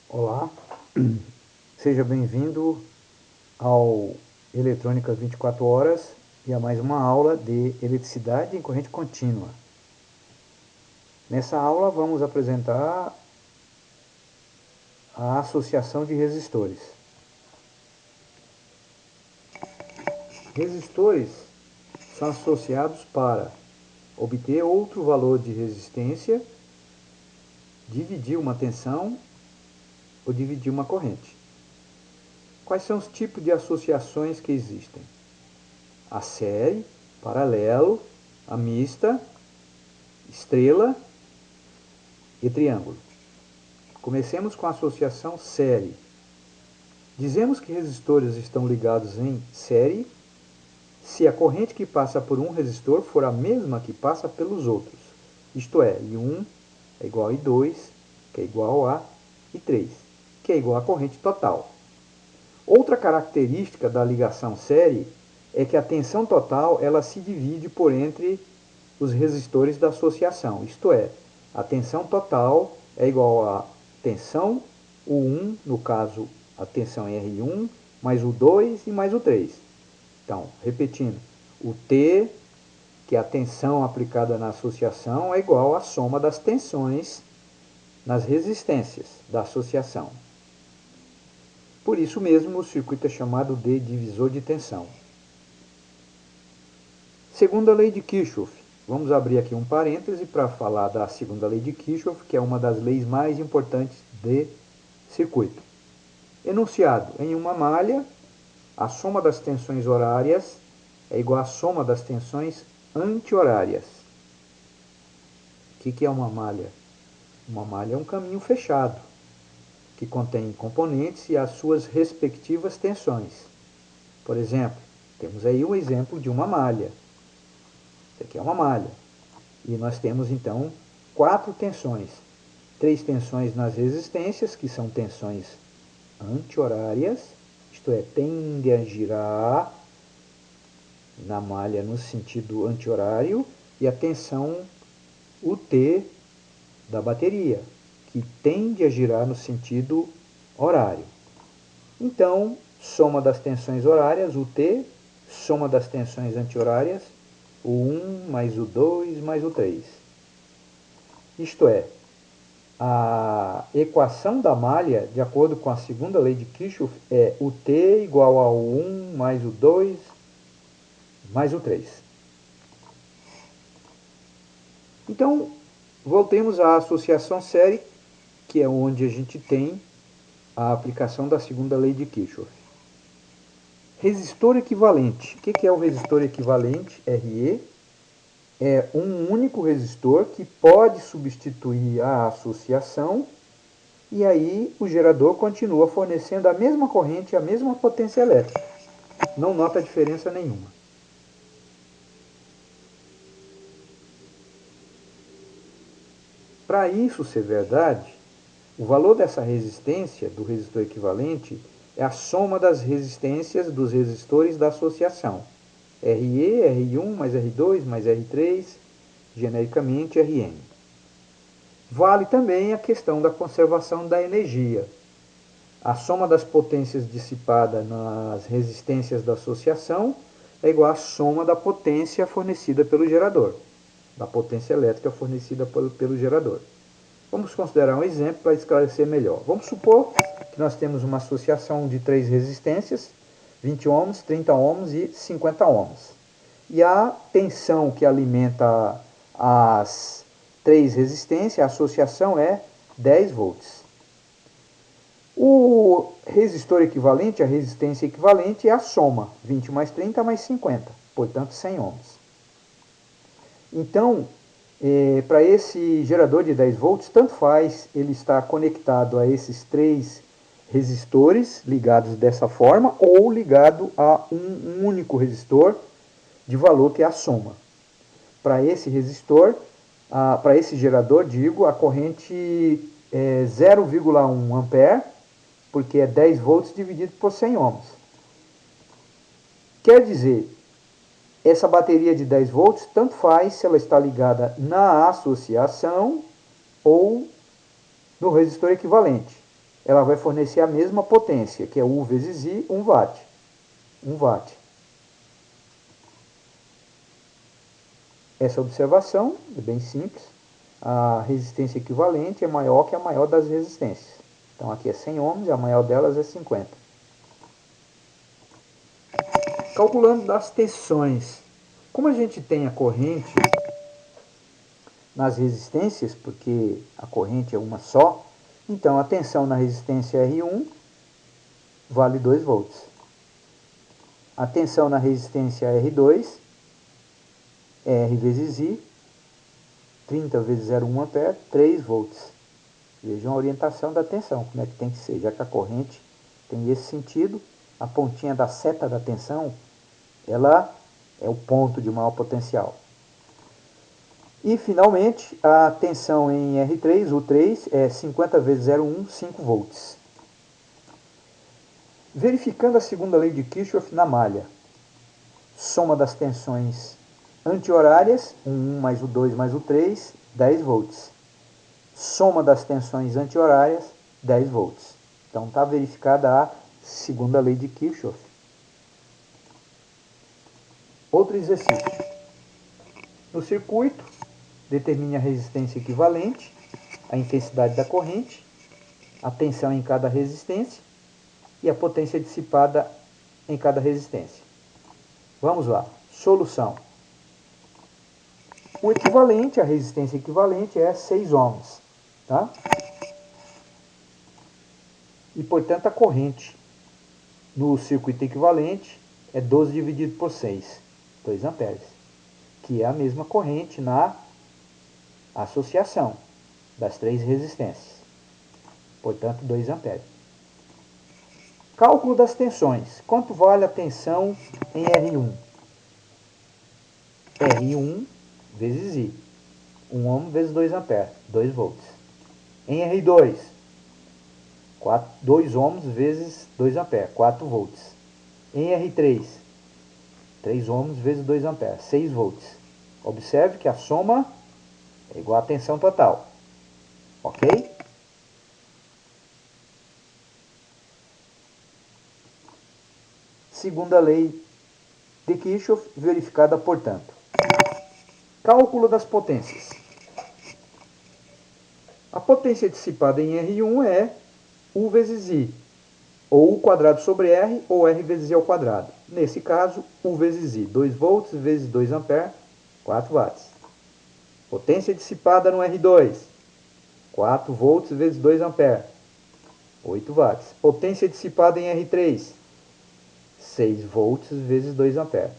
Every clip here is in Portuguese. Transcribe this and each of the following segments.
Olá, seja bem-vindo ao Eletrônica 24 Horas e a mais uma aula de eletricidade em corrente contínua. Nessa aula vamos apresentar a associação de resistores. Resistores são associados para obter outro valor de resistência, dividir uma tensão ou dividir uma corrente. Quais são os tipos de associações que existem? A série, paralelo, a mista, estrela e triângulo. Comecemos com a associação série. Dizemos que resistores estão ligados em série se a corrente que passa por um resistor for a mesma que passa pelos outros. Isto é, I1 é igual a I2, que é igual a I3, que é igual à corrente total. Outra característica da ligação série é que a tensão total ela se divide por entre os resistores da associação. Isto é, a tensão total é igual a tensão U1, no caso a tensão R1, mais o 2 e mais o 3. Então, repetindo, o T, que é a tensão aplicada na associação, é igual à soma das tensões nas resistências da associação. Por isso mesmo, o circuito é chamado de divisor de tensão. Segunda lei de Kirchhoff. Vamos abrir aqui um parêntese para falar da segunda lei de Kirchhoff, que é uma das leis mais importantes de circuito. Enunciado: em uma malha, a soma das tensões horárias é igual à soma das tensões anti-horárias. O que é uma malha? Uma malha é um caminho fechado, que contém componentes e as suas respectivas tensões. Por exemplo, temos aí um exemplo de uma malha. Isso aqui é uma malha. E nós temos, então, 4 tensões. 3 tensões nas resistências, que são tensões anti-horárias, isto é, tende a girar na malha no sentido anti-horário, e a tensão UT da bateria, que tende a girar no sentido horário. Então, soma das tensões horárias, o T, soma das tensões anti-horárias, o 1 mais o 2 mais o 3. Isto é, a equação da malha, de acordo com a segunda lei de Kirchhoff, é o T igual ao 1 mais o 2 mais o 3. Então, voltemos à associação série, que é onde a gente tem a aplicação da segunda lei de Kirchhoff. Resistor equivalente. O que é o resistor equivalente? RE é um único resistor que pode substituir a associação e aí o gerador continua fornecendo a mesma corrente e a mesma potência elétrica. Não nota diferença nenhuma. Para isso ser verdade, o valor dessa resistência do resistor equivalente é a soma das resistências dos resistores da associação. RE, R1 mais R2 mais R3, genericamente Rn. Vale também a questão da conservação da energia. A soma das potências dissipada nas resistências da associação é igual à soma da potência fornecida pelo gerador, da potência elétrica fornecida pelo gerador. Vamos considerar um exemplo para esclarecer melhor. Vamos supor que nós temos uma associação de 3 resistências, 20 ohms, 30 ohms e 50 ohms. E a tensão que alimenta as 3 resistências, a associação é 10 volts. O resistor equivalente, a resistência equivalente é a soma, 20 mais 30 mais 50, portanto 100 ohms. Então, para esse gerador de 10 volts, tanto faz ele estar conectado a esses 3 resistores ligados dessa forma ou ligado a um único resistor de valor que é a soma. Para esse resistor, para esse gerador, digo, a corrente é 0,1 ampere, porque é 10 volts dividido por 100 ohms. Quer dizer, essa bateria de 10 volts, tanto faz se ela está ligada na associação ou no resistor equivalente. ela vai fornecer a mesma potência, que é U vezes I, 1 watt. 1 watt. Essa observação é bem simples. A resistência equivalente é maior que a maior das resistências. Então aqui é 100 ohms e a maior delas é 50. Calculando das tensões. Como a gente tem a corrente nas resistências, porque a corrente é uma só, então a tensão na resistência R1 vale 2 volts. A tensão na resistência R2 é R vezes I, 30 vezes 0,1 ampere, 3 volts. Vejam a orientação da tensão, como é que tem que ser, já que a corrente tem esse sentido, a pontinha da seta da tensão, ela é o ponto de maior potencial. E, finalmente, a tensão em R3, U3, é 50 vezes 0,1, 5 volts. Verificando a segunda lei de Kirchhoff na malha. Soma das tensões anti-horárias, o 1 mais o 2 mais o 3, 10 volts. Soma das tensões anti-horárias, 10 volts. Então, está verificada a segunda lei de Kirchhoff. Outro exercício. No circuito, determine a resistência equivalente, a intensidade da corrente, a tensão em cada resistência e a potência dissipada em cada resistência. Vamos lá. Solução. O equivalente, a resistência equivalente é 6 ohms. Tá? E, portanto, a corrente no circuito equivalente é 12 dividido por 6, 2 amperes, que é a mesma corrente na associação das três resistências. Portanto, 2 amperes. Cálculo das tensões. Quanto vale a tensão em R1? R1 vezes I. 1 ohm vezes 2 amperes, 2 volts. Em R2, 2 ohms vezes 2 amperes, 4 volts. Em R3, 3 ohms vezes 2 amperes, 6 volts. Observe que a soma é igual à tensão total. Ok? Segunda lei de Kirchhoff, verificada, portanto. Cálculo das potências. A potência dissipada em R1 é U vezes I, ou U quadrado sobre R, ou R vezes I ao quadrado. Nesse caso, U vezes I, 2 volts vezes 2 amperes, 4 watts. Potência dissipada no R2, 4 volts vezes 2 amperes, 8 watts. Potência dissipada em R3, 6 volts vezes 2 amperes,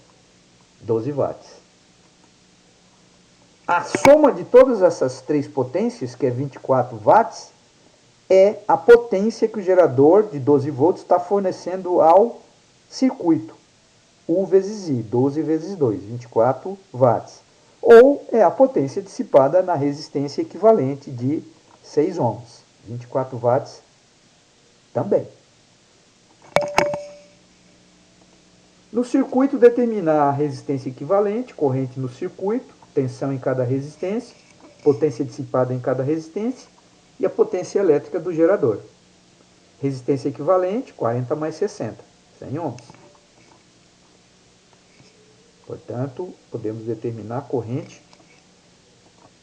12 watts. A soma de todas essas três potências, que é 24 watts, é a potência que o gerador de 12 volts está fornecendo ao circuito. U vezes I, 12 vezes 2, 24 watts. Ou é a potência dissipada na resistência equivalente de 6 ohms, 24 watts também. No circuito, determinar a resistência equivalente, corrente no circuito, tensão em cada resistência, potência dissipada em cada resistência e a potência elétrica do gerador. Resistência equivalente, 40 mais 60, 100 ohms. Portanto, podemos determinar a corrente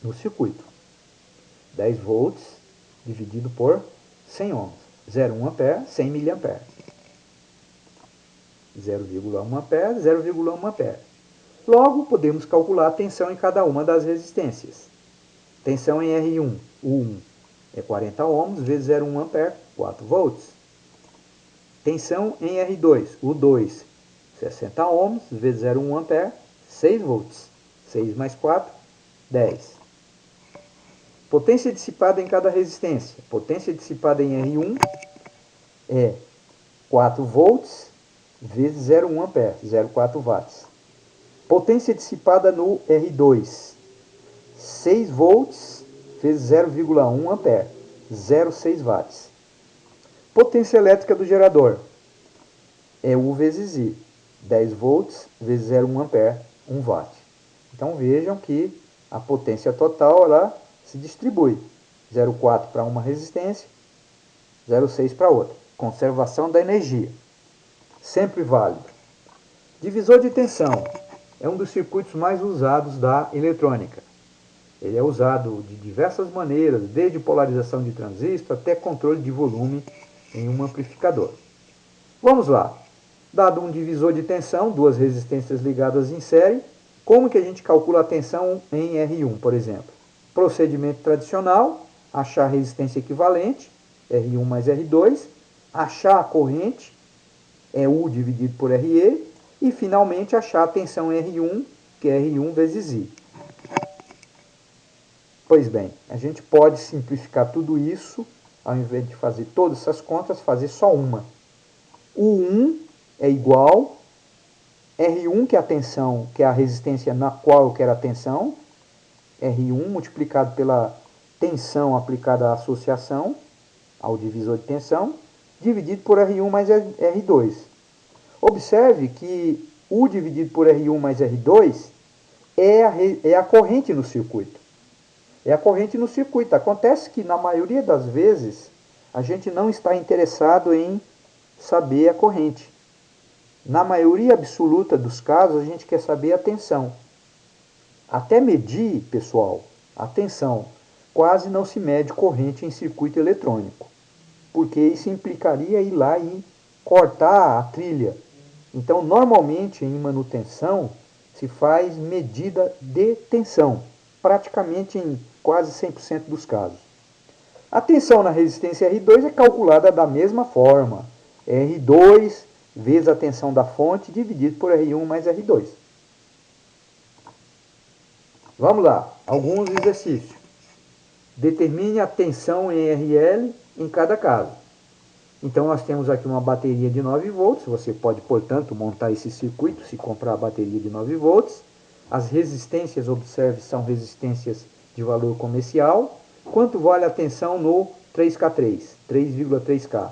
no circuito. 10 volts dividido por 100 ohms. 0,1 ampere, 100 miliamperes. 0,1 ampere, 0,1 ampere. Logo, podemos calcular a tensão em cada uma das resistências. Tensão em R1, U1, é 40 ohms vezes 0,1 ampere, 4 volts. Tensão em R2, U2, 60 ohms vezes 0,1 ampere, 6 volts. 6 mais 4, 10. Potência dissipada em cada resistência. Potência dissipada em R1 é 4 volts vezes 0,1 ampere, 0,4 watts. Potência dissipada no R2, 6 volts vezes 0,1 ampere, 0,6 watts. Potência elétrica do gerador é U vezes I, 10 volts vezes 0,1 ampere, 1 watt. Então vejam que a potência total ela se distribui. 0,4 para uma resistência, 0,6 para outra. Conservação da energia. Sempre válido. Divisor de tensão. É um dos circuitos mais usados da eletrônica. Ele é usado de diversas maneiras, desde polarização de transistor até controle de volume em um amplificador. Vamos lá. Dado um divisor de tensão, duas resistências ligadas em série, como que a gente calcula a tensão em R1, por exemplo? Procedimento tradicional, achar a resistência equivalente, R1 mais R2, achar a corrente, é U dividido por RE, e finalmente achar a tensão R1, que é R1 vezes I. Pois bem, a gente pode simplificar tudo isso, ao invés de fazer todas essas contas, fazer só uma. U1 é igual R1, que é a tensão, que é a resistência na qual eu quero a tensão, R1 multiplicado pela tensão aplicada à associação, ao divisor de tensão, dividido por R1 mais R2. Observe que U dividido por R1 mais R2 é a corrente no circuito. É a corrente no circuito. Acontece que, na maioria das vezes, a gente não está interessado em saber a corrente. Na maioria absoluta dos casos, a gente quer saber a tensão. Até medir, pessoal, a tensão, quase não se mede corrente em circuito eletrônico, porque isso implicaria ir lá e cortar a trilha. Então, normalmente, em manutenção, se faz medida de tensão, praticamente em quase 100% dos casos. A tensão na resistência R2 é calculada da mesma forma. R2 vezes a tensão da fonte dividido por R1 mais R2. Vamos lá, alguns exercícios. Determine a tensão em RL em cada caso. Então, nós temos aqui uma bateria de 9 volts. Você pode, portanto, montar esse circuito se comprar a bateria de 9 volts. As resistências, observe, são resistências de valor comercial. Quanto vale a tensão no 3K3? 3,3K.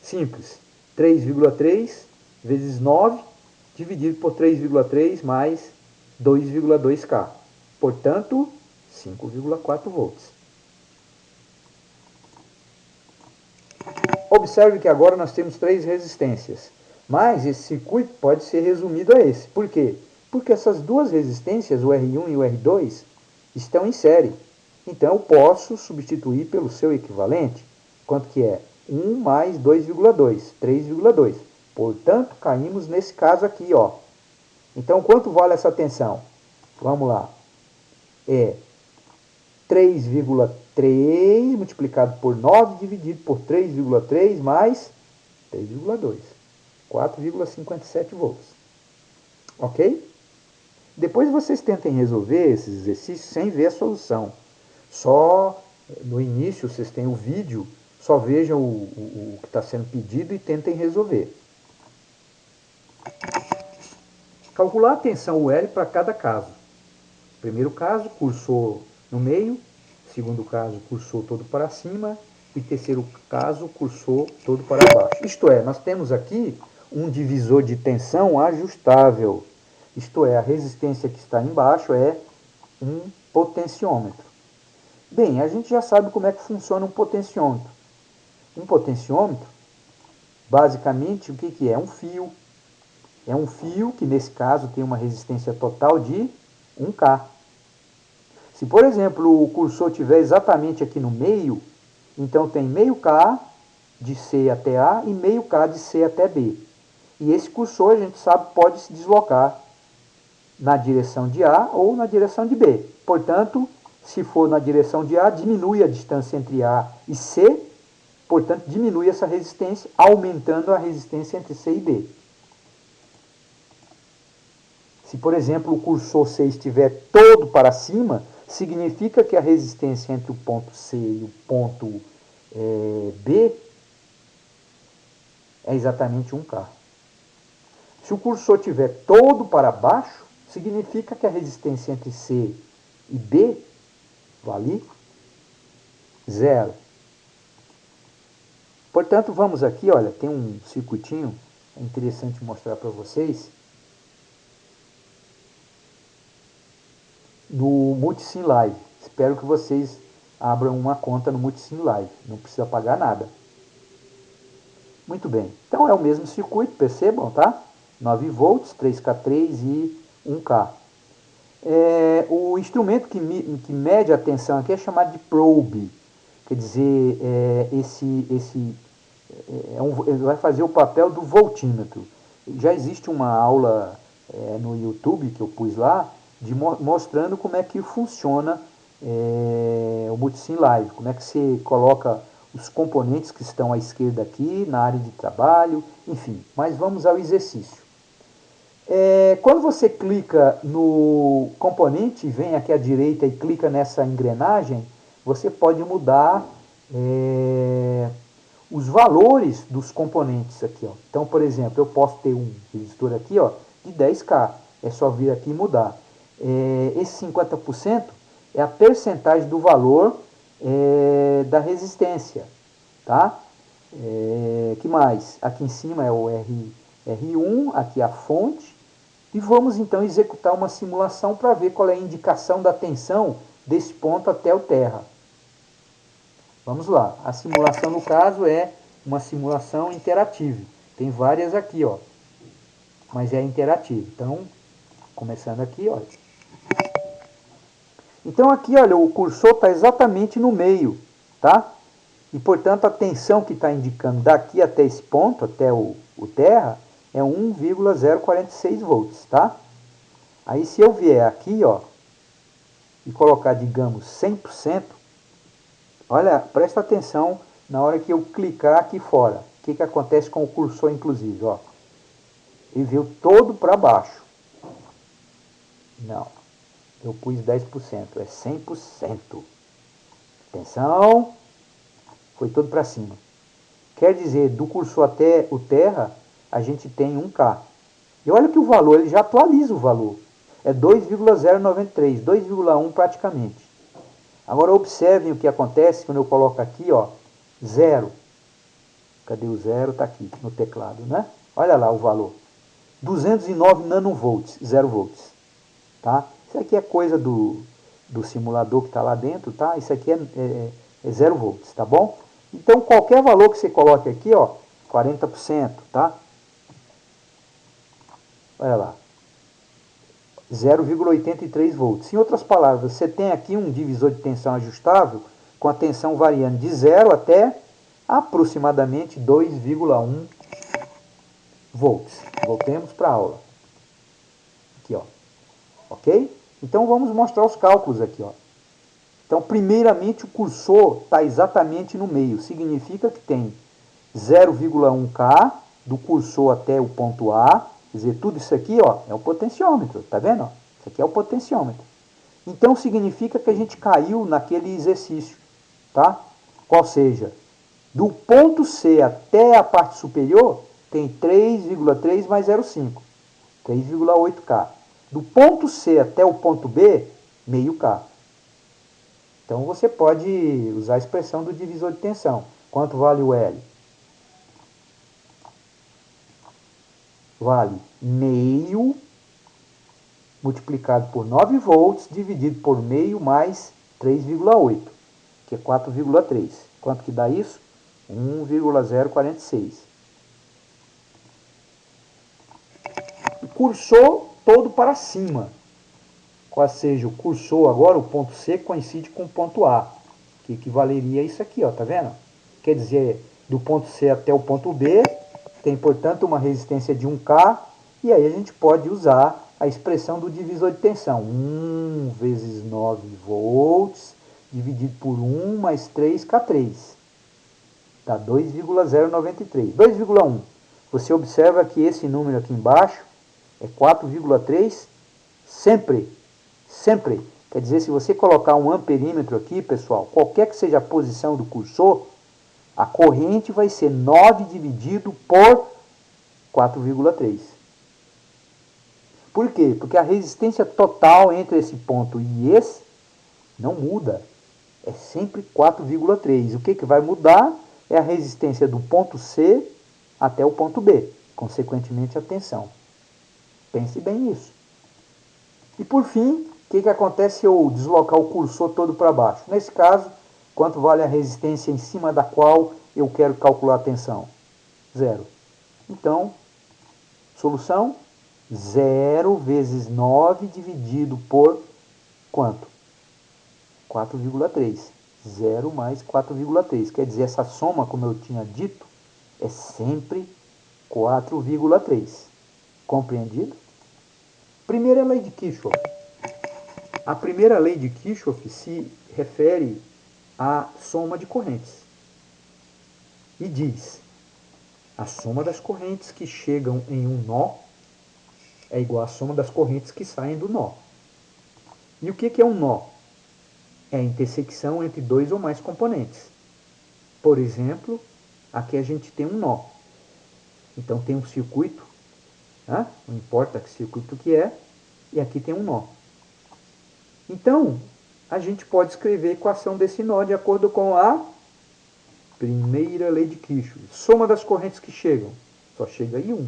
Simples. 3,3 vezes 9 dividido por 3,3 mais 2,2K. Portanto, 5,4 volts. Observe que agora nós temos três resistências, mas esse circuito pode ser resumido a esse. Por quê? Porque essas duas resistências, o R1 e o R2, estão em série. Então eu posso substituir pelo seu equivalente, quanto que é? 1 mais 2,2, 3,2. Portanto, caímos nesse caso aqui, ó. Então, quanto vale essa tensão? Vamos lá. É 3,3 multiplicado por 9 dividido por 3,3 mais 3,2. 4,57 volts. Ok? Depois vocês tentem resolver esses exercícios sem ver a solução. Só no início vocês têm o vídeo, só vejam o que está sendo pedido e tentem resolver. Calcular a tensão UL para cada caso. Primeiro caso, cursor no meio. Segundo caso, cursor todo para cima. E terceiro caso, cursor todo para baixo. Isto é, nós temos aqui um divisor de tensão ajustável. Isto é, a resistência que está embaixo é um potenciômetro. Bem, a gente já sabe como é que funciona um potenciômetro. Um potenciômetro, basicamente, o que é? Um fio. É um fio que, nesse caso, tem uma resistência total de 1K. Se, por exemplo, o cursor estiver exatamente aqui no meio, então tem meio K de C até A e meio K de C até B. E esse cursor, a gente sabe, pode se deslocar na direção de A ou na direção de B. Portanto, se for na direção de A, diminui a distância entre A e C, portanto, diminui essa resistência, aumentando a resistência entre C e B. Se, por exemplo, o cursor C estiver todo para cima, significa que a resistência entre o ponto C e o ponto B é exatamente 1K. Se o cursor estiver todo para baixo, significa que a resistência entre C e B vale 0. Portanto, vamos aqui, olha, tem um circuitinho, é interessante mostrar para vocês. No Multisim Live. Espero que vocês abram uma conta no Multisim Live. Não precisa pagar nada. Muito bem. Então é o mesmo circuito, percebam, tá? 9 volts, 3K3 e 1K. O instrumento que mede a tensão aqui é chamado de probe. Quer dizer, ele vai fazer o papel do voltímetro. Já existe uma aula no YouTube que eu pus lá, mostrando como é que funciona o Multisim Live, como é que você coloca os componentes que estão à esquerda aqui, na área de trabalho, enfim. Mas vamos ao exercício. Quando você clica no componente, vem aqui à direita e clica nessa engrenagem, você pode mudar os valores dos componentes aqui. Ó. Então, por exemplo, eu posso ter um resistor aqui ó, de 10K. É só vir aqui e mudar. Esse 50% é a percentagem do valor da resistência. Tá? Que mais? Aqui em cima é o R1, aqui a fonte. E vamos então executar uma simulação para ver qual é a indicação da tensão desse ponto até o terra. Vamos lá. A simulação, no caso, é uma simulação interativa. Tem várias aqui, ó. Mas é interativa. Então, começando aqui, olha. Então aqui, olha, o cursor está exatamente no meio, tá? E, portanto, a tensão que está indicando daqui até esse ponto, até o terra, é 1,046 volts, tá? Aí, se eu vier aqui, ó, e colocar, digamos, 100%, olha, presta atenção na hora que eu clicar aqui fora. O que acontece com o cursor, inclusive, ó. Ele veio todo para baixo. Não, eu pus 10%, é 100%. Atenção, foi todo para cima. Quer dizer, do cursor até o terra, a gente tem 1K. E olha que o valor, ele já atualiza o valor. É 2,093, 2,1 praticamente. Agora observem o que acontece quando eu coloco aqui, ó, 0. Cadê o 0? Está aqui no teclado, né? Olha lá o valor. 209 nanovolts, 0 volts. Tá? Isso aqui é coisa do simulador que está lá dentro, tá? Isso aqui é 0 volts, tá bom? Então, qualquer valor que você coloque aqui, ó, 40%, tá? Olha lá. 0,83 volts. Em outras palavras, você tem aqui um divisor de tensão ajustável com a tensão variando de 0 até aproximadamente 2,1 volts. Voltemos para a aula. Aqui, ó. Ok? Então, vamos mostrar os cálculos aqui, ó. Então, primeiramente, o cursor está exatamente no meio. Significa que tem 0,1K do cursor até o ponto A. Quer dizer, tudo isso aqui ó, é o potenciômetro. Tá vendo? Isso aqui é o potenciômetro. Então, significa que a gente caiu naquele exercício. Tá? Qual seja, do ponto C até a parte superior, tem 3,3 mais 0,5. 3,8K. Do ponto C até o ponto B, meio K. Então, você pode usar a expressão do divisor de tensão. Quanto vale o L? Vale meio multiplicado por 9 volts dividido por meio mais 3,8, que é 4,3. Quanto que dá isso? 1,046. O cursor todo para cima. Qual seja o cursor agora, o ponto C coincide com o ponto A, que equivaleria a isso aqui, ó, tá vendo? Quer dizer, do ponto C até o ponto B, tem, portanto, uma resistência de 1K, e aí a gente pode usar a expressão do divisor de tensão. 1 vezes 9 volts, dividido por 1 mais 3K3. Dá 2,093. 2,1. Você observa que esse número aqui embaixo é 4,3 sempre. Sempre. Quer dizer, se você colocar um amperímetro aqui, pessoal, qualquer que seja a posição do cursor, a corrente vai ser 9 dividido por 4,3. Por quê? Porque a resistência total entre esse ponto e esse não muda. É sempre 4,3. O que vai mudar é a resistência do ponto C até o ponto B. Consequentemente, a tensão. Pense bem nisso. E por fim, o que acontece se eu deslocar o cursor todo para baixo? Nesse caso, Quanto vale a resistência em cima da qual eu quero calcular a tensão? 0. Então, solução: 0 vezes 9 dividido por quanto? 4,3. 0 mais 4,3. Quer dizer, essa soma, como eu tinha dito, é sempre 4,3. Compreendido? Primeira lei de Kirchhoff. A primeira lei de Kirchhoff se refere à soma de correntes. E diz: a soma das correntes que chegam em um nó é igual à soma das correntes que saem do nó. E o que é um nó? É a intersecção entre dois ou mais componentes. Por exemplo, aqui a gente tem um nó. Então tem um circuito, né? Não importa que circuito que é, e aqui tem um nó. Então, a gente pode escrever a equação desse nó de acordo com a primeira lei de Kirchhoff. Soma das correntes que chegam, só chega I1.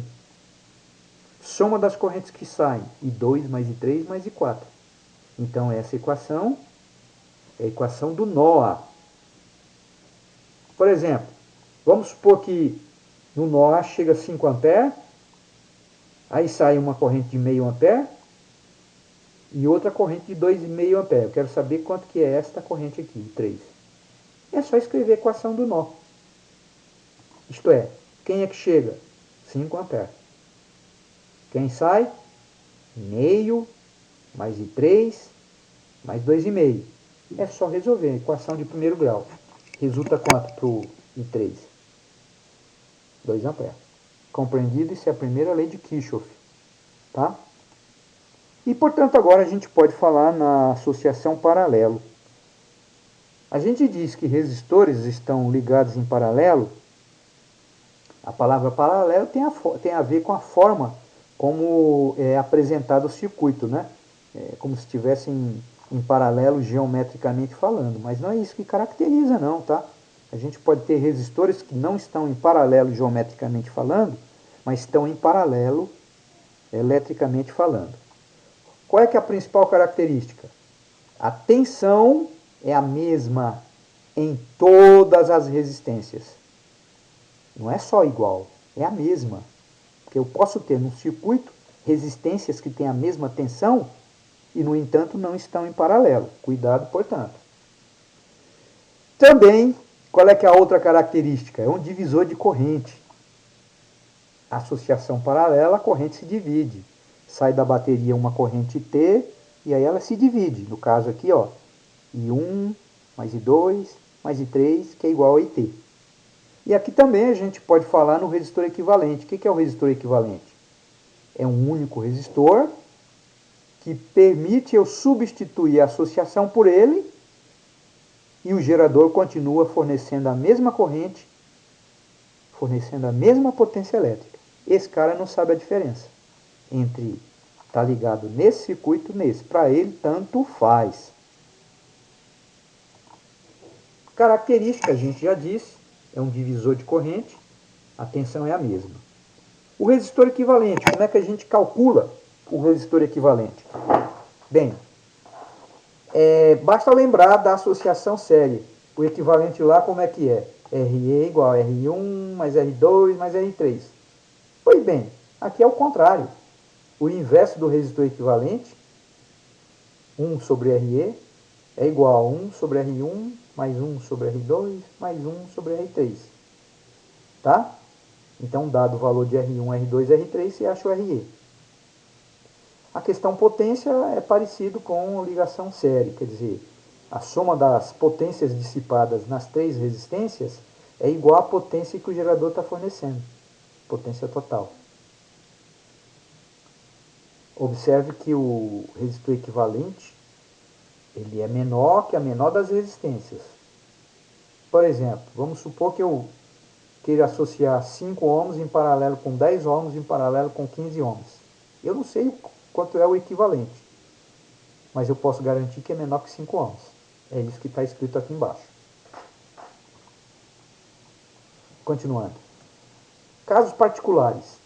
Soma das correntes que saem, I2 mais I3 mais I4. Então, essa equação é a equação do nó. Por exemplo, vamos supor que no nó chega a 5 A, aí sai uma corrente de meio ampere e outra corrente de 2,5 ampere. Eu quero saber quanto que é esta corrente aqui, 3. É só escrever a equação do nó. Isto é, quem é que chega? 5 ampere. Quem sai? Meio mais I3 mais 2,5. É só resolver a equação de primeiro grau. Resulta quanto para o I3? 2 amperes. Compreendido? Isso é a primeira lei de Kirchhoff. Tá? E, portanto, agora a gente pode falar na associação paralelo. A gente diz que resistores estão ligados em paralelo. A palavra paralelo tem a ver com a forma como é apresentado o circuito, né? É como se estivessem em paralelo geometricamente falando, mas não é isso que caracteriza não, tá? A gente pode ter resistores que não estão em paralelo geometricamente falando, mas estão em paralelo eletricamente falando. Qual é que é a principal característica? A tensão é a mesma em todas as resistências. Não é só igual, é a mesma. Porque eu posso ter no circuito resistências que têm a mesma tensão e, no entanto, não estão em paralelo. Cuidado, portanto. Também, qual é que é a outra característica? É um divisor de corrente. A associação paralela, a corrente se divide. Sai da bateria uma corrente T e aí ela se divide. No caso aqui, ó, I1 mais I2 mais I3, que é igual a IT. E aqui também a gente pode falar no resistor equivalente. O que é o resistor equivalente? É um único resistor que permite eu substituir a associação por ele e o gerador continua fornecendo a mesma corrente, fornecendo a mesma potência elétrica. Esse cara não sabe a diferença entre estar ligado nesse circuito e nesse. Para ele, tanto faz. Característica, a gente já disse, é um divisor de corrente, a tensão é a mesma. O resistor equivalente, como é que a gente calcula o resistor equivalente? Bem, basta lembrar da associação série. O equivalente lá como é que é? RE igual a R1 mais R2 mais R3. Pois bem, aqui é o contrário. O inverso do resistor equivalente, 1 sobre RE, é igual a 1 sobre R1 mais 1 sobre R2 mais 1 sobre R3. Tá? Então, dado o valor de R1, R2 e R3, você acha o RE. A questão potência é parecido com ligação série, quer dizer, a soma das potências dissipadas nas três resistências é igual à potência que o gerador está fornecendo, potência total. Observe que o resistor equivalente ele é menor que a menor das resistências. Por exemplo, vamos supor que eu queira associar 5 ohms em paralelo com 10 ohms em paralelo com 15 ohms. Eu não sei quanto é o equivalente, mas eu posso garantir que é menor que 5 ohms. É isso que está escrito aqui embaixo. Continuando. Casos particulares.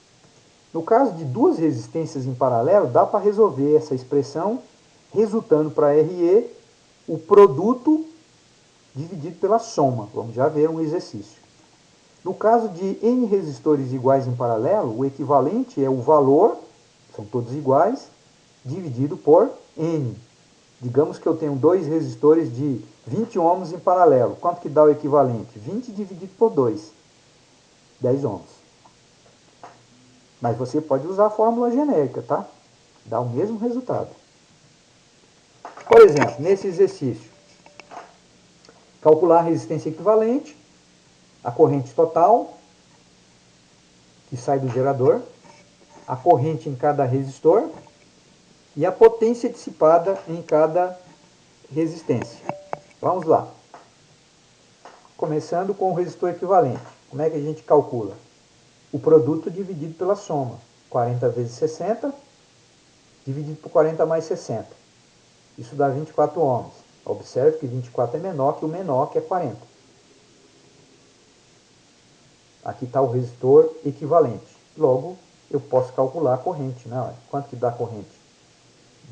No caso de duas resistências em paralelo, dá para resolver essa expressão resultando para RE o produto dividido pela soma. Vamos já ver um exercício. No caso de N resistores iguais em paralelo, o equivalente é o valor, são todos iguais, dividido por N. Digamos que eu tenho dois resistores de 20 ohms em paralelo. Quanto que dá o equivalente? 20 dividido por 2, 10 ohms. Mas você pode usar a fórmula genérica, tá? Dá o mesmo resultado. Por exemplo, nesse exercício, calcular a resistência equivalente, a corrente total, que sai do gerador, a corrente em cada resistor e a potência dissipada em cada resistência. Vamos lá. Começando com o resistor equivalente. Como é que a gente calcula? O produto dividido pela soma. 40 vezes 60, dividido por 40 mais 60. Isso dá 24 ohms. Observe que 24 é menor que o menor, que é 40. Aqui está o resistor equivalente. Logo, eu posso calcular a corrente, né? Quanto que dá a corrente?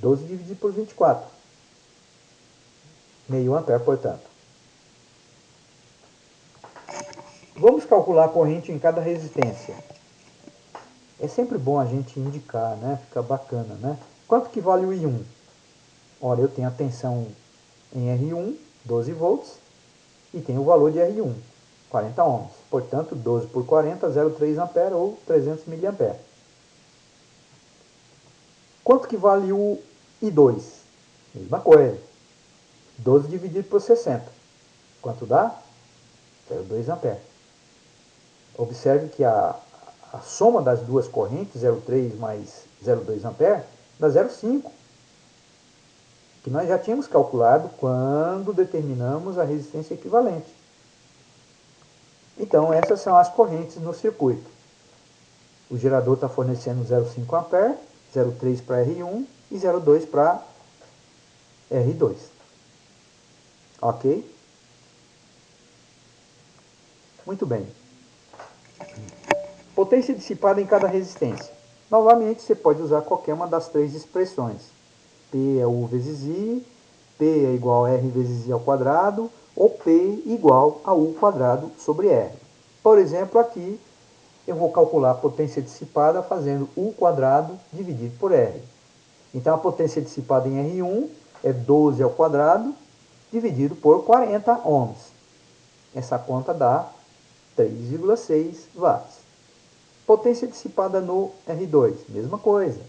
12 dividido por 24. Meio ampere, portanto. Vamos calcular a corrente em cada resistência. É sempre bom a gente indicar, né? Fica bacana, né? Quanto que vale o I1? Ora, eu tenho a tensão em R1, 12 volts, e tenho o valor de R1, 40 ohms. Portanto, 12 por 40, 0,3 ampere ou 300 miliampere. Quanto que vale o I2? Mesma coisa. 12 dividido por 60. Quanto dá? 0,2 ampere. Observe que a soma das duas correntes, 0,3 mais 0,2 ampere, dá 0,5. Que nós já tínhamos calculado quando determinamos a resistência equivalente. Então, essas são as correntes no circuito. O gerador está fornecendo 0,5 ampere, 0,3 para R1 e 0,2 para R2. Ok? Muito bem. Potência dissipada em cada resistência. Novamente, você pode usar qualquer uma das três expressões. P é U vezes I, P é igual a R vezes I ao quadrado, ou P igual a U quadrado sobre R. Por exemplo, aqui eu vou calcular a potência dissipada fazendo U quadrado dividido por R. Então, a potência dissipada em R1 é 12 ao quadrado dividido por 40 ohms. Essa conta dá 3,6 watts. Potência dissipada no R2, mesma coisa.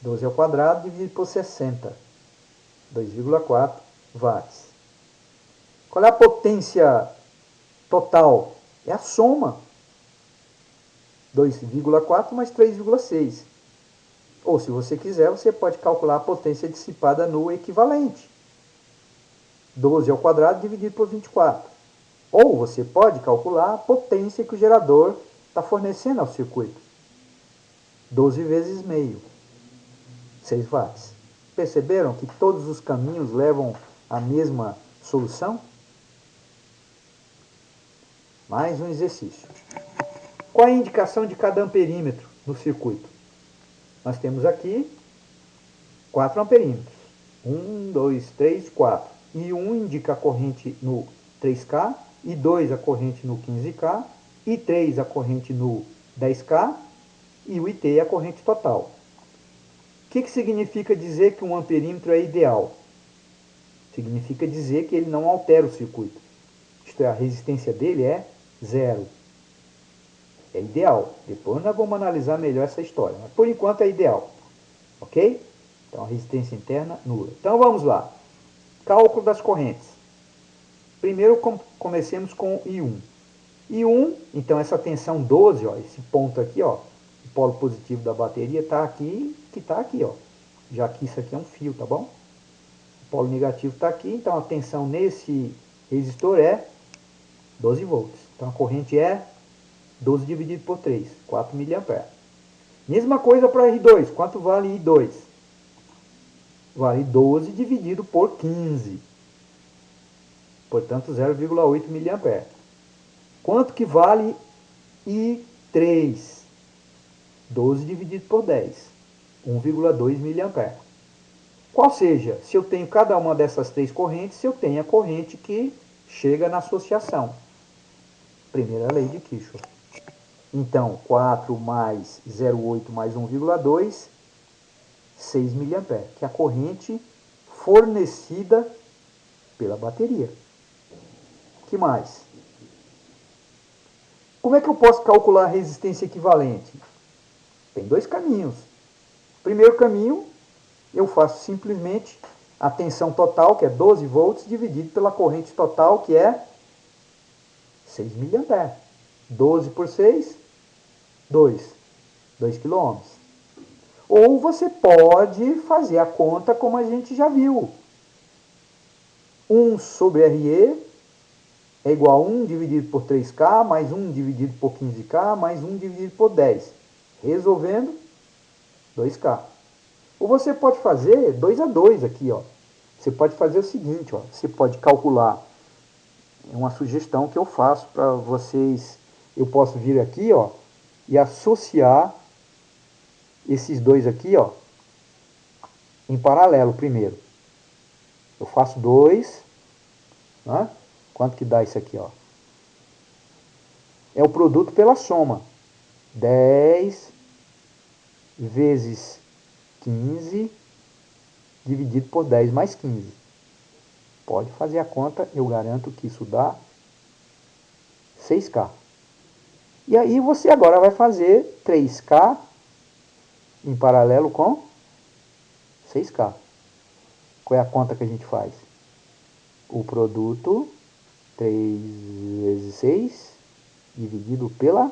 12 ao quadrado dividido por 60, 2,4 watts. Qual é a potência total? É a soma. 2,4 mais 3,6. Ou, se você quiser, você pode calcular a potência dissipada no equivalente. 12 ao quadrado dividido por 24. Ou você pode calcular a potência que o gerador está fornecendo ao circuito. 12 vezes meio. 6 watts. Perceberam que todos os caminhos levam à mesma solução? Mais um exercício. Qual é a indicação de cada amperímetro no circuito? Nós temos aqui 4 amperímetros. 1, 2, 3, 4. E 1 indica a corrente no 3K, e 2 a corrente no 15K, e 3 a corrente no 10K, e o IT é a corrente total. O que significa dizer que um amperímetro é ideal? Significa dizer que ele não altera o circuito. Isto é, a resistência dele é zero. É ideal. Depois nós vamos analisar melhor essa história. Mas por enquanto é ideal. Ok? Então a resistência interna nula. Então vamos lá. Cálculo das correntes. Primeiro comecemos com I1. I1, então essa tensão 12, ó, esse ponto aqui, ó, o polo positivo da bateria está aqui, que está aqui, ó. Já que isso aqui é um fio, tá bom? O polo negativo está aqui, então a tensão nesse resistor é 12 volts. Então a corrente é 12 dividido por 3, 4 mA. Mesma coisa para R2. Quanto vale I2? Vale 12 dividido por 15. Portanto, 0,8 mA. Quanto que vale I3? 12 dividido por 10. 1,2 mA. Qual seja, se eu tenho cada uma dessas três correntes, eu tenho a corrente que chega na associação. Primeira lei de Kirchhoff. Então, 4 mais 0,8 mais 1,2, 6 mA, que é a corrente fornecida pela bateria. O que mais? Como é que eu posso calcular a resistência equivalente? Tem dois caminhos. Primeiro caminho, eu faço simplesmente a tensão total, que é 12 volts, dividido pela corrente total, que é 6 mA. 12 por 6, 2 kΩ. Ou você pode fazer a conta como a gente já viu. 1 sobre RE é igual a 1 dividido por 3K, mais 1 dividido por 15K, mais 1 dividido por 10. Resolvendo, 2K. Ou você pode fazer 2 a 2 aqui, ó. Você pode fazer o seguinte, ó. Você pode calcular, é uma sugestão que eu faço para vocês. Eu posso vir aqui, ó, e associar esses dois aqui, ó, em paralelo primeiro. Eu faço 2, né? Quanto que dá isso aqui, ó? É o produto pela soma. 10 vezes 15 dividido por 10 mais 15. Pode fazer a conta, eu garanto que isso dá 6K. E aí você agora vai fazer 3K em paralelo com 6K. Qual é a conta que a gente faz? O produto 3 vezes 6 dividido pela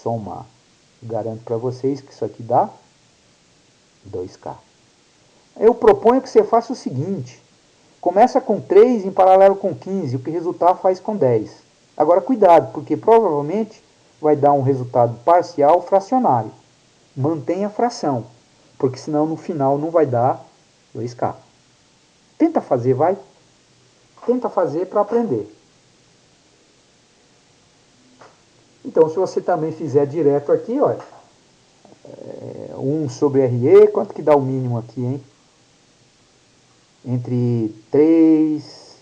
soma. Garanto para vocês que isso aqui dá 2K. Eu proponho que você faça o seguinte. Começa com 3 em paralelo com 15, o que resultar faz com 10. Agora cuidado, porque provavelmente vai dar um resultado parcial fracionário. Mantenha a fração, porque senão no final não vai dar 2K. Tenta fazer, vai. Tenta fazer para aprender. Então, se você também fizer direto aqui, olha, 1 sobre RE, quanto que dá o mínimo aqui, hein? Entre 3,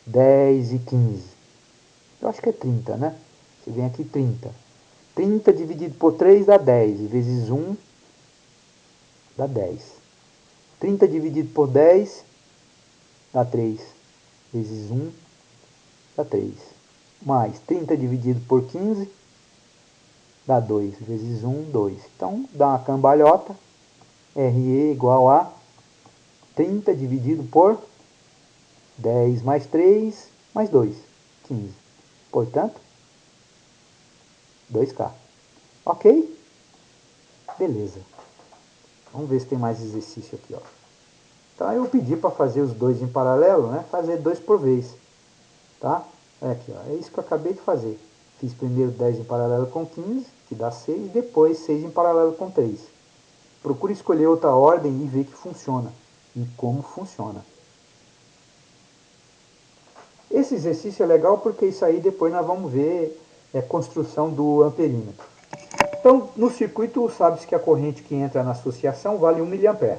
10 e 15. Eu acho que é 30, né? Você vem aqui 30. 30 dividido por 3 dá 10, vezes 1 dá 10. 30 dividido por 10 dá 3, vezes 1 dá 3. Mais 30 dividido por 15 dá 2, vezes 1, 2. Então, dá uma cambalhota, RE igual a 30 dividido por 10 mais 3 mais 2, 15. Portanto, 2K. Ok? Beleza. Vamos ver se tem mais exercício aqui, ó. Então, eu pedi para fazer os dois em paralelo, né? Fazer 2 por vez. Tá? É aqui, ó. É isso que eu acabei de fazer. Fiz primeiro 10 em paralelo com 15, que dá 6, depois 6 em paralelo com 3. Procure escolher outra ordem e ver que funciona. E como funciona. Esse exercício é legal porque isso aí depois nós vamos ver construção do amperímetro. Então, no circuito, sabe-se que a corrente que entra na associação vale 1 mA.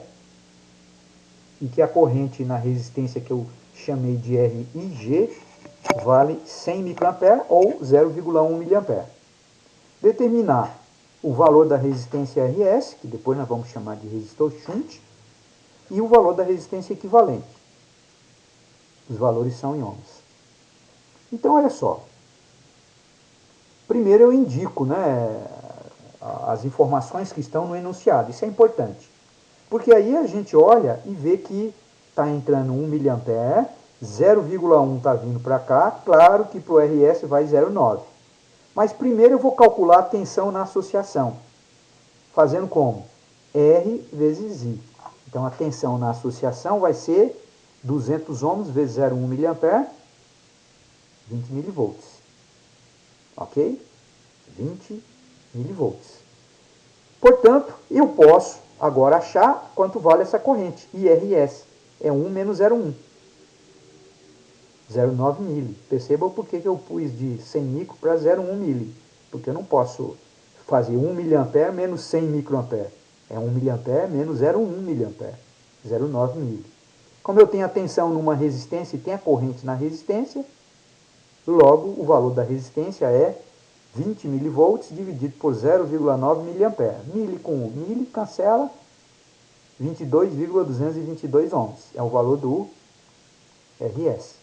E que a corrente na resistência que eu chamei de RIG vale 100 mA ou 0,1 mA. Determinar o valor da resistência RS, que depois nós vamos chamar de resistor shunt, e o valor da resistência equivalente. Os valores são em ohms. Então, olha só. Primeiro eu indico, né, as informações que estão no enunciado. Isso é importante. Porque aí a gente olha e vê que está entrando 1 mA, 0,1 está vindo para cá, claro que para o RS vai 0,9. Mas primeiro eu vou calcular a tensão na associação. Fazendo como? R vezes I. Então a tensão na associação vai ser 200 ohms vezes 0,1 mA, 20 milivolts. Ok? 20 milivolts. Portanto, eu posso agora achar quanto vale essa corrente. IRS é 1 menos 0,1. 0,9 mili. Percebam por que eu pus de 100 micro para 0,1 mili. Porque eu não posso fazer 1 mA menos 100 microampere. É 1 mA menos 0,1 mA. 0,9 mili. Como eu tenho a tensão numa resistência e tem a corrente na resistência, logo o valor da resistência é 20 milivolts dividido por 0,9 miliampere. Mili com mili cancela, 22,222 ohms. É o valor do RS.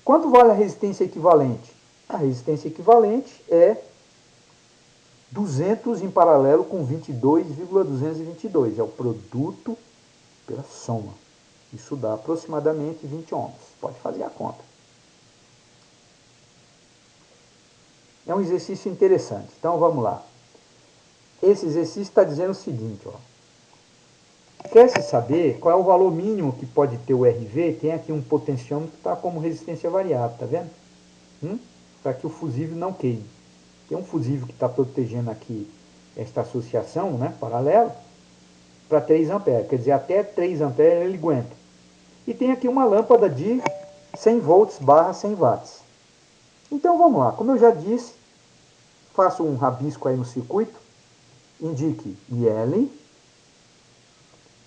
Quanto vale a resistência equivalente? A resistência equivalente é 200 em paralelo com 22,222. É o produto pela soma. Isso dá aproximadamente 20 ohms. Pode fazer a conta. É um exercício interessante. Então vamos lá. Esse exercício está dizendo o seguinte, ó. Quer-se saber qual é o valor mínimo que pode ter o RV? Tem aqui um potenciômetro que está como resistência variável, tá vendo? Para que o fusível não queime. Tem um fusível que está protegendo aqui esta associação, né, paralela, para 3 amperes. Quer dizer, até 3 amperes ele aguenta. E tem aqui uma lâmpada de 100 volts barra 100 watts. Então vamos lá. Como eu já disse, faço um rabisco aí no circuito. Indique IL,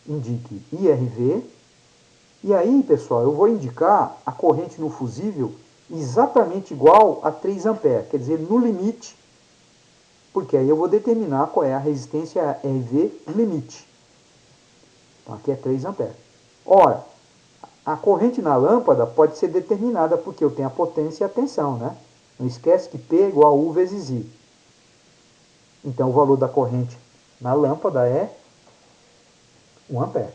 indique IRV. E aí, pessoal, eu vou indicar a corrente no fusível exatamente igual a 3 amperes. Quer dizer, no limite, porque aí eu vou determinar qual é a resistência RV limite. Então aqui é 3 amperes. Ora, a corrente na lâmpada pode ser determinada porque eu tenho a potência e a tensão, né? Não esquece que P é igual a U vezes I. Então o valor da corrente na lâmpada é 1 ampere.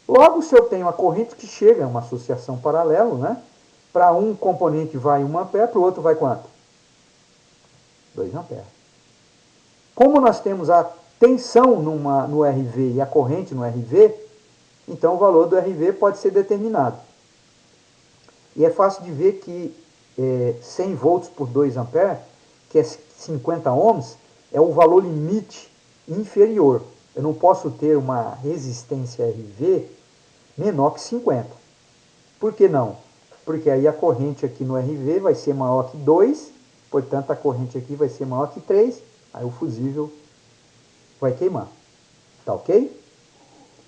Logo, se eu tenho a corrente que chega a uma associação paralela, né? Para um componente vai 1 ampere, para o outro vai quanto? 2 amperes. Como nós temos a tensão no RV e a corrente no RV, então o valor do RV pode ser determinado. E é fácil de ver que 100 volts por 2 amperes, que é 50 ohms, é o valor limite inferior. Eu não posso ter uma resistência RV menor que 50. Por que não? Porque aí a corrente aqui no RV vai ser maior que 2, portanto a corrente aqui vai ser maior que 3, aí o fusível vai queimar. Tá ok?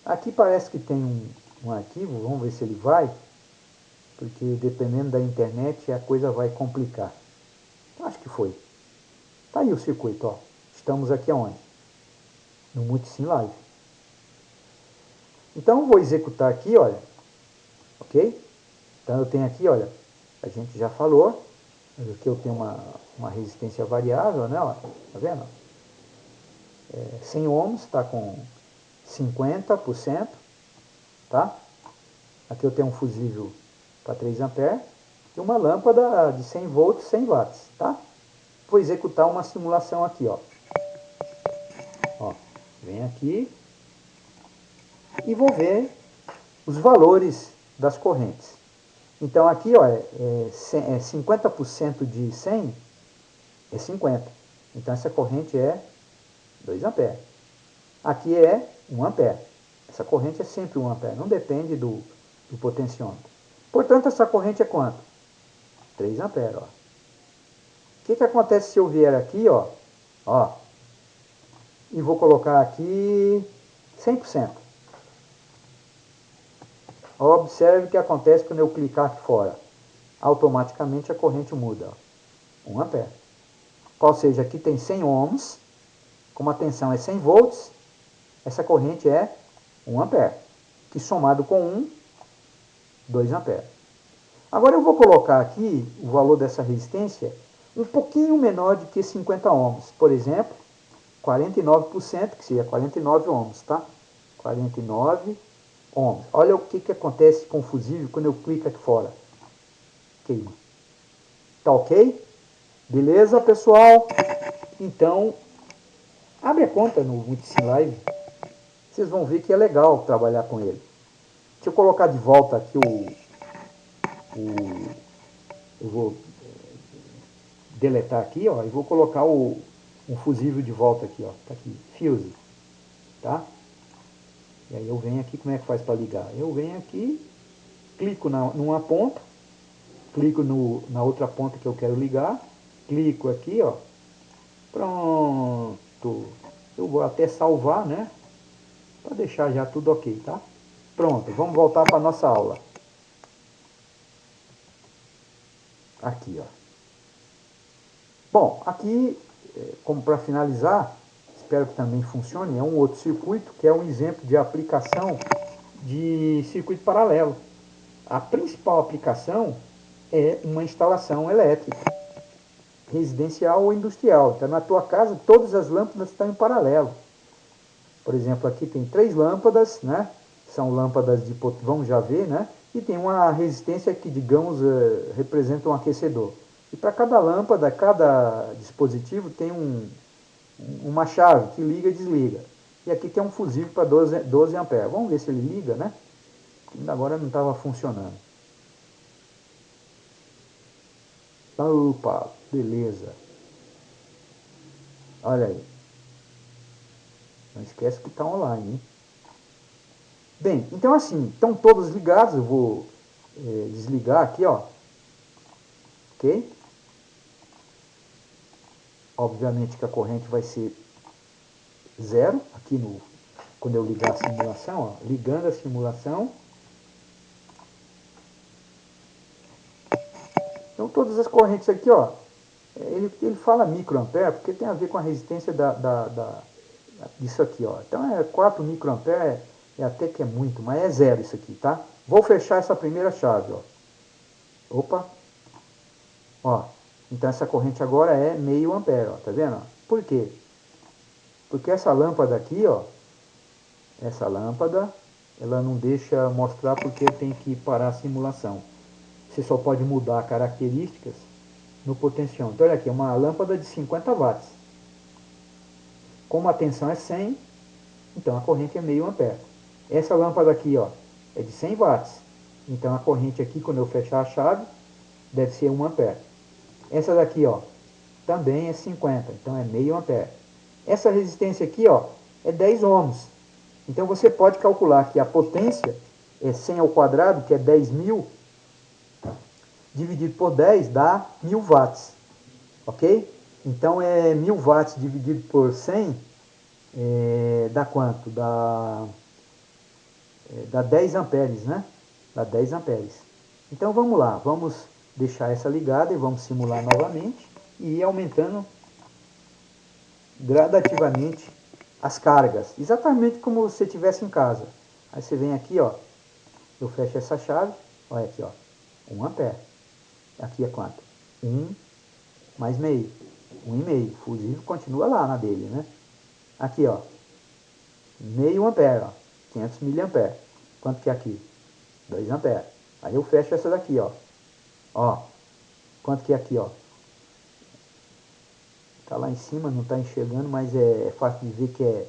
Aqui parece que tem um arquivo, vamos ver se ele vai, porque dependendo da internet a coisa vai complicar. Acho que foi. Tá aí o circuito, ó. Estamos aqui aonde? No Multisim Live. Então eu vou executar aqui, olha. Ok? Então eu tenho aqui, olha, a gente já falou, aqui eu tenho uma resistência variável, né? Ó, tá vendo? 100 ohms está com 50%, tá? Aqui eu tenho um fusível para 3 amperes e uma lâmpada de 100 volts, 100 watts, tá? Vou executar uma simulação aqui, ó. Ó, vem aqui e vou ver os valores das correntes. Então aqui, ó, 50% de 100 é 50. Então essa corrente é 2 amperes. Aqui é 1 ampere. Essa corrente é sempre 1 ampere, não depende do potenciômetro. Portanto, essa corrente é quanto? 3 amperes, ó. O que acontece se eu vier aqui, ó, e vou colocar aqui 100%. Observe o que acontece quando eu clicar aqui fora. Automaticamente a corrente muda, ó, 1 ampere. Ou seja, aqui tem 100 ohms, como a tensão é 100 volts, essa corrente é 1 ampere, que somado com 1, 2 amperes. Agora eu vou colocar aqui o valor dessa resistência um pouquinho menor do que 50 ohms. Por exemplo, 49%, que seria 49 ohms, tá? 49 ohms. Olha o que acontece com o fusível quando eu clico aqui fora. Queima. Tá ok? Beleza, pessoal? Então, abre a conta no Multisim Live. Vocês vão ver que é legal trabalhar com ele. Deixa eu colocar de volta aqui eu vou deletar aqui, ó, e vou colocar um fusível de volta aqui, ó. Tá aqui, fuse, tá? E aí eu venho aqui, como é que faz para ligar? Eu venho aqui, clico numa ponta, clico na outra ponta que eu quero ligar, clico aqui, ó. Pronto. Eu vou até salvar, né? Para deixar já tudo ok, tá? Pronto, vamos voltar para a nossa aula. Aqui, ó. Bom, aqui, como para finalizar, espero que também funcione, é um outro circuito, que é um exemplo de aplicação de circuito paralelo. A principal aplicação é uma instalação elétrica, residencial ou industrial. Então, na tua casa, todas as lâmpadas estão em paralelo. Por exemplo, aqui tem 3 lâmpadas, né? São lâmpadas de, vamos já ver, né? E tem uma resistência que, digamos, representa um aquecedor. E para cada lâmpada, cada dispositivo tem uma chave que liga e desliga. E aqui tem um fusível para 12 amperes. Vamos ver se ele liga, né? Ainda agora não estava funcionando. Opa, beleza. Olha aí. Não esquece que está online, hein? Bem, então assim, estão todos ligados. Eu vou desligar aqui, ó. Ok? Obviamente que a corrente vai ser zero aqui quando eu ligar a simulação, ó. Ligando a simulação. Então todas as correntes aqui, ó. Ele fala microampere porque tem a ver com a resistência disso aqui, ó. Então é 4 microampere, até que é muito, mas é zero isso aqui, tá? Vou fechar essa primeira chave, ó. Opa. Ó. Então essa corrente agora é meio ampere, ó. Tá vendo? Por quê? Porque essa lâmpada aqui, ó. Essa lâmpada, ela não deixa mostrar porque tem que parar a simulação. Você só pode mudar características no potenciômetro. Então olha aqui, uma lâmpada de 50 watts. Como a tensão é 100, então a corrente é meio ampere. Essa lâmpada aqui, ó, é de 100 watts. Então a corrente aqui, quando eu fechar a chave, deve ser 1 ampere. Essa daqui, ó, também é 50, então é meio ampere. Essa resistência aqui, ó, é 10 ohms. Então você pode calcular que a potência é 100 ao quadrado, que é 10.000, dividido por 10 dá 1000 watts. Ok? Então é 1000 watts dividido por 100, dá quanto? Dá 10 amperes, né? Dá 10 amperes. Então vamos lá, vamos deixar essa ligada e vamos simular novamente e ir aumentando gradativamente as cargas, exatamente como você tivesse em casa. Aí você vem aqui, ó, eu fecho essa chave, olha aqui, ó, 1 ampere. Aqui é quanto? 1 mais meio, 1,5. O fusível continua lá na dele, né? Aqui, ó, meio ampere, ó, 500 miliamperes. Quanto que é aqui? 2 amperes. Aí eu fecho essa daqui, ó. Ó, quanto que é aqui, ó? Tá lá em cima, não tá enxergando, mas é fácil de ver que é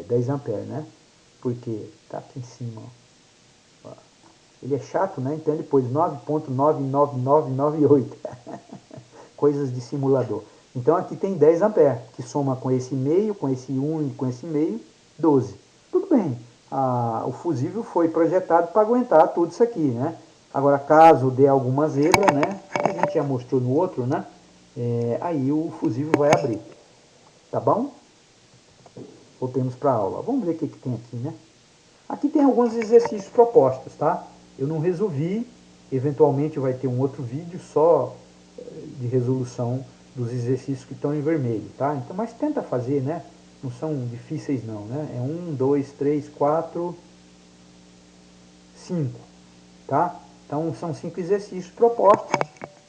10 amperes, né? Porque tá aqui em cima, ó. Ele é chato, né? Então ele pôs 9.99998. Coisas de simulador. Então aqui tem 10 amperes, que soma com esse meio, com esse 1 e com esse meio, 12. Tudo bem. O fusível foi projetado para aguentar tudo isso aqui, né? Agora, caso dê alguma zebra, né? A gente já mostrou no outro, né? Aí o fusível vai abrir. Tá bom? Voltemos para a aula. Vamos ver o que tem aqui, né? Aqui tem alguns exercícios propostos, tá? Eu não resolvi. Eventualmente vai ter um outro vídeo só de resolução dos exercícios que estão em vermelho, tá? Então, mas tenta fazer, né? Não são difíceis não, né? É 1, 2, 3, 4, 5, tá? Então, são 5 exercícios propostos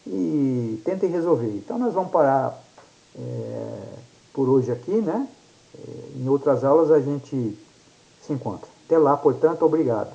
e tentem resolver. Então, nós vamos parar por hoje aqui, né? Em outras aulas a gente se encontra. Até lá, portanto, obrigado.